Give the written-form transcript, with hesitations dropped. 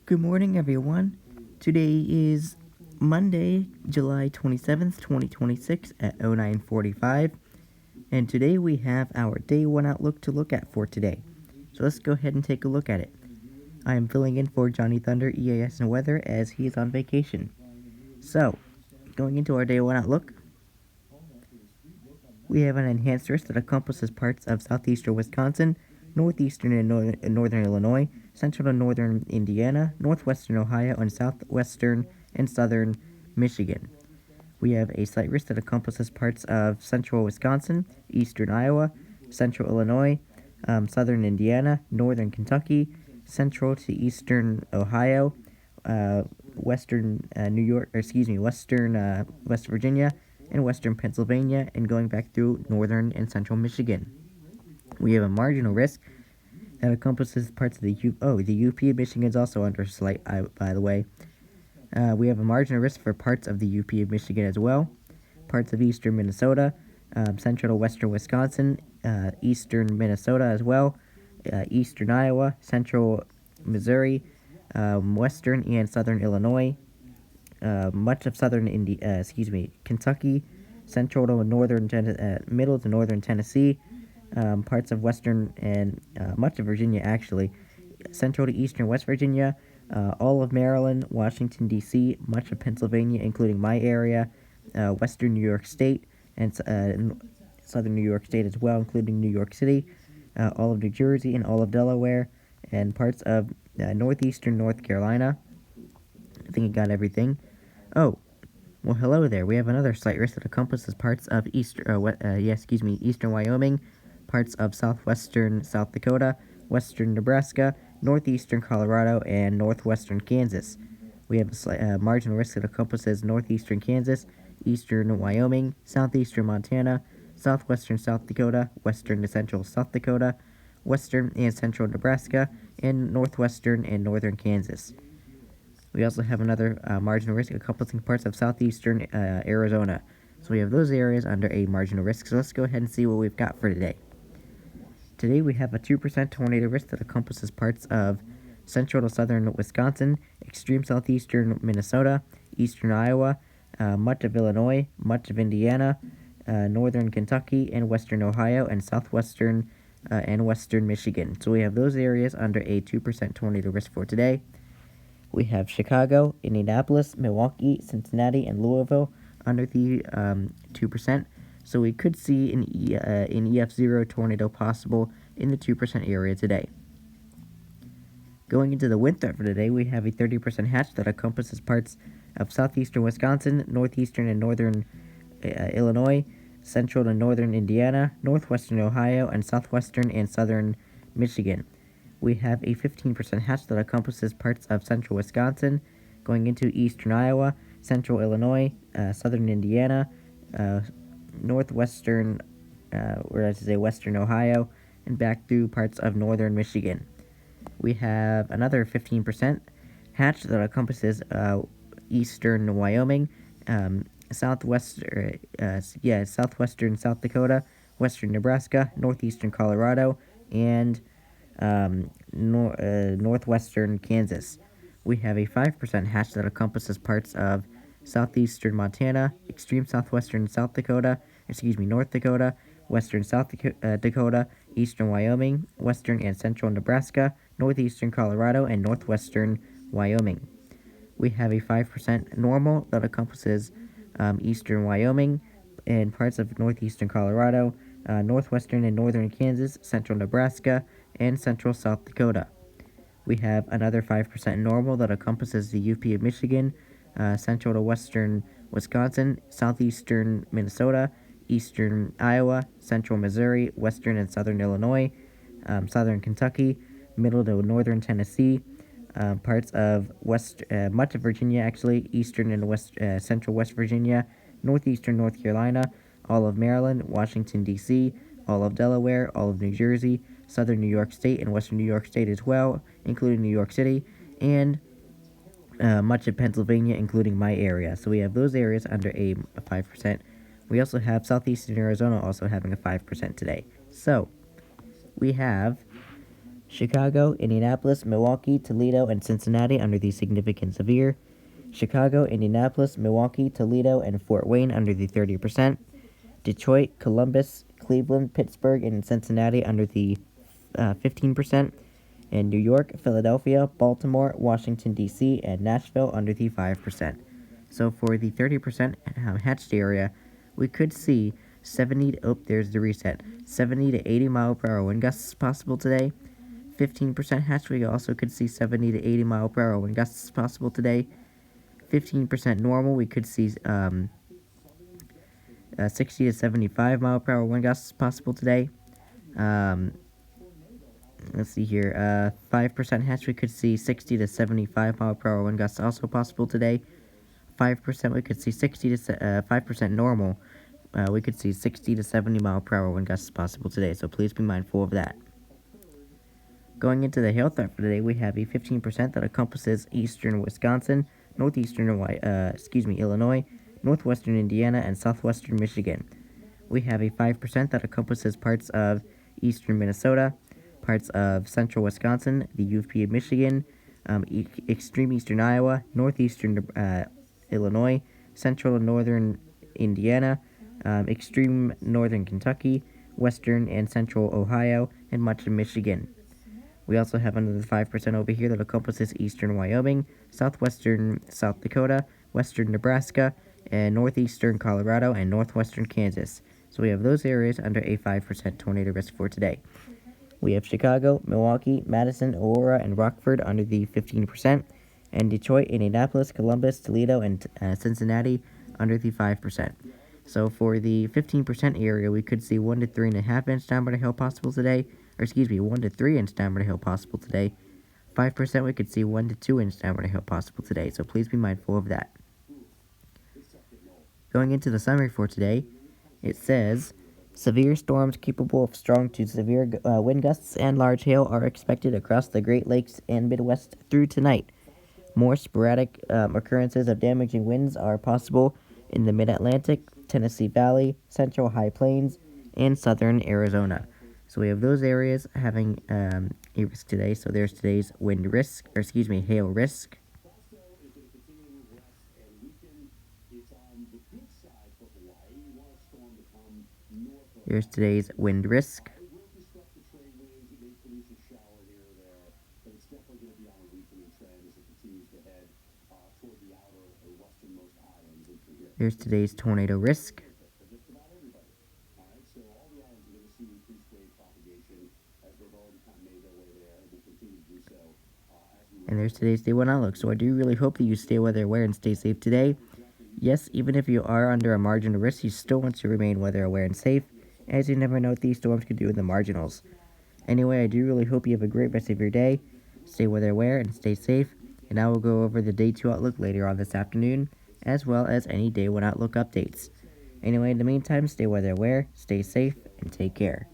Good morning, everyone. Today is Monday, July 27th, 2026 at 09:45, and today we have our Day 1 Outlook to look at for today. So let's go ahead and take a look at it. I am filling in for Johnny Thunder, EAS and Weather, as he is on vacation. So, going into our Day 1 Outlook, we have an enhanced risk that encompasses parts of southeastern Wisconsin, northeastern and northern Illinois, central and northern Indiana, northwestern Ohio, and southwestern and southern Michigan. We have a slight risk that encompasses parts of central Wisconsin, eastern Iowa, central Illinois, southern Indiana, northern Kentucky, central to eastern Ohio, western western West Virginia, and western Pennsylvania, and going back through northern and central Michigan. We have a marginal risk that encompasses parts of the UP of Michigan is also under slight, by the way. We have a marginal risk for parts of the UP of Michigan as well, parts of eastern Minnesota, central to western Wisconsin, eastern Minnesota as well, eastern Iowa, central Missouri, western and southern Illinois, much of Kentucky, central to middle to northern Tennessee, parts of western and much of Virginia actually, central to eastern West Virginia, all of Maryland, Washington, D.C., much of Pennsylvania, including my area, western New York State, and southern New York State as well, including New York City, all of New Jersey, and all of Delaware, and parts of northeastern North Carolina. I think I got everything. Oh, well, hello there. We have another slight risk that encompasses parts of eastern Wyoming, parts of southwestern South Dakota, western Nebraska, northeastern Colorado, and northwestern Kansas. We have a slight marginal risk that encompasses northeastern Kansas, eastern Wyoming, southeastern Montana, southwestern South Dakota, western to central South Dakota, western and central Nebraska, and northwestern and northern Kansas. We also have another marginal risk encompassing parts of southeastern Arizona. So we have those areas under a marginal risk. So let's go ahead and see what we've got for today. Today we have a 2% tornado risk that encompasses parts of central to southern Wisconsin, extreme southeastern Minnesota, eastern Iowa, much of Illinois, much of Indiana, northern Kentucky, and western Ohio, and southwestern and western Michigan. So we have those areas under a 2% tornado risk for today. We have Chicago, Indianapolis, Milwaukee, Cincinnati, and Louisville under the 2%. So we could see an EF0 tornado possible in the 2% area today. Going into the wind threat for today, we have a 30% hatch that encompasses parts of southeastern Wisconsin, northeastern and northern Illinois, central to northern Indiana, northwestern Ohio, and southwestern and southern Michigan. We have a 15% hatch that encompasses parts of central Wisconsin, going into eastern Iowa, central Illinois, southern Indiana, northwestern, western Ohio, and back through parts of northern Michigan. We have another 15% hatch that encompasses eastern Wyoming, southwestern South Dakota, western Nebraska, northeastern Colorado, and northwestern Kansas. We have a 5% hatch that encompasses parts of southeastern Montana, extreme southwestern North Dakota, western South Dakota, eastern Wyoming, western and central Nebraska, northeastern Colorado, and northwestern Wyoming. We have a 5% normal that encompasses eastern Wyoming and parts of northeastern Colorado, northwestern and northern Kansas, central Nebraska, and central South Dakota. We have another 5% normal that encompasses the UP of Michigan, central to western Wisconsin, southeastern Minnesota, eastern Iowa, central Missouri, western and southern Illinois, southern Kentucky, middle to northern Tennessee, parts of much of Virginia actually, eastern and central West Virginia, northeastern North Carolina, all of Maryland, Washington, D.C., all of Delaware, all of New Jersey, southern New York State, and western New York State as well, including New York City, and much of Pennsylvania, including my area. So we have those areas under a 5%. We also have southeastern Arizona also having a 5% today. So we have Chicago, Indianapolis, Milwaukee, Toledo, and Cincinnati under the significant severe. Chicago, Indianapolis, Milwaukee, Toledo, and Fort Wayne under the 30%. Detroit, Columbus, Cleveland, Pittsburgh, and Cincinnati under the 15%. And New York, Philadelphia, Baltimore, Washington, D.C., and Nashville under the 5%. So for the 30% hatched area, we could see there's the reset, 70 to 80 mile per hour wind gusts possible today. 15% hatched, we also could see 70 to 80 mile per hour wind gusts possible today. 15% normal, we could see 60 to 75 mile per hour wind gusts possible today. Let's see here. 5% hatch, we could see 60 to 75 mile per hour wind gusts also possible today. 5% we could see 5% normal. We could see 60 to 70 mile per hour wind gusts possible today. So please be mindful of that. Going into the hail threat for today, we have a 15% that encompasses eastern Wisconsin, northeastern Illinois, northwestern Indiana, and southwestern Michigan. We have a 5% that encompasses parts of eastern Minnesota, parts of central Wisconsin, the UP of Michigan, extreme eastern Iowa, northeastern Illinois, central and northern Indiana, extreme northern Kentucky, western and central Ohio, and much of Michigan. We also have another 5% over here that encompasses eastern Wyoming, southwestern South Dakota, western Nebraska, and northeastern Colorado and northwestern Kansas. So we have those areas under a 5% tornado risk for today. We have Chicago, Milwaukee, Madison, Aurora, and Rockford under the 15%, and Detroit, Indianapolis, Columbus, Toledo, and Cincinnati under the 5%. So for the 15% area, we could see 1 to 3.5 inch downward hail possible today, 1 to 3 inch downward hail possible today. 5% we could see 1 to 2 inch downward hail possible today, so please be mindful of that. Going into the summary for today, it says, severe storms capable of strong to severe wind gusts and large hail are expected across the Great Lakes and Midwest through tonight. More sporadic occurrences of damaging winds are possible in the Mid-Atlantic, Tennessee Valley, Central High Plains, and Southern Arizona. So we have those areas having a risk today. So there's today's hail risk. Here's today's wind risk. Here's today's tornado risk. And there's today's day one outlook. So I do really hope that you stay weather aware and stay safe today. Yes, even if you are under a margin of risk, you still want to remain weather aware and safe, as you never know what these storms could do in the marginals. Anyway, I do really hope you have a great rest of your day. Stay weather aware and stay safe. And I will go over the day 2 outlook later on this afternoon, as well as any day 1 outlook updates. Anyway, in the meantime, stay weather aware, stay safe, and take care.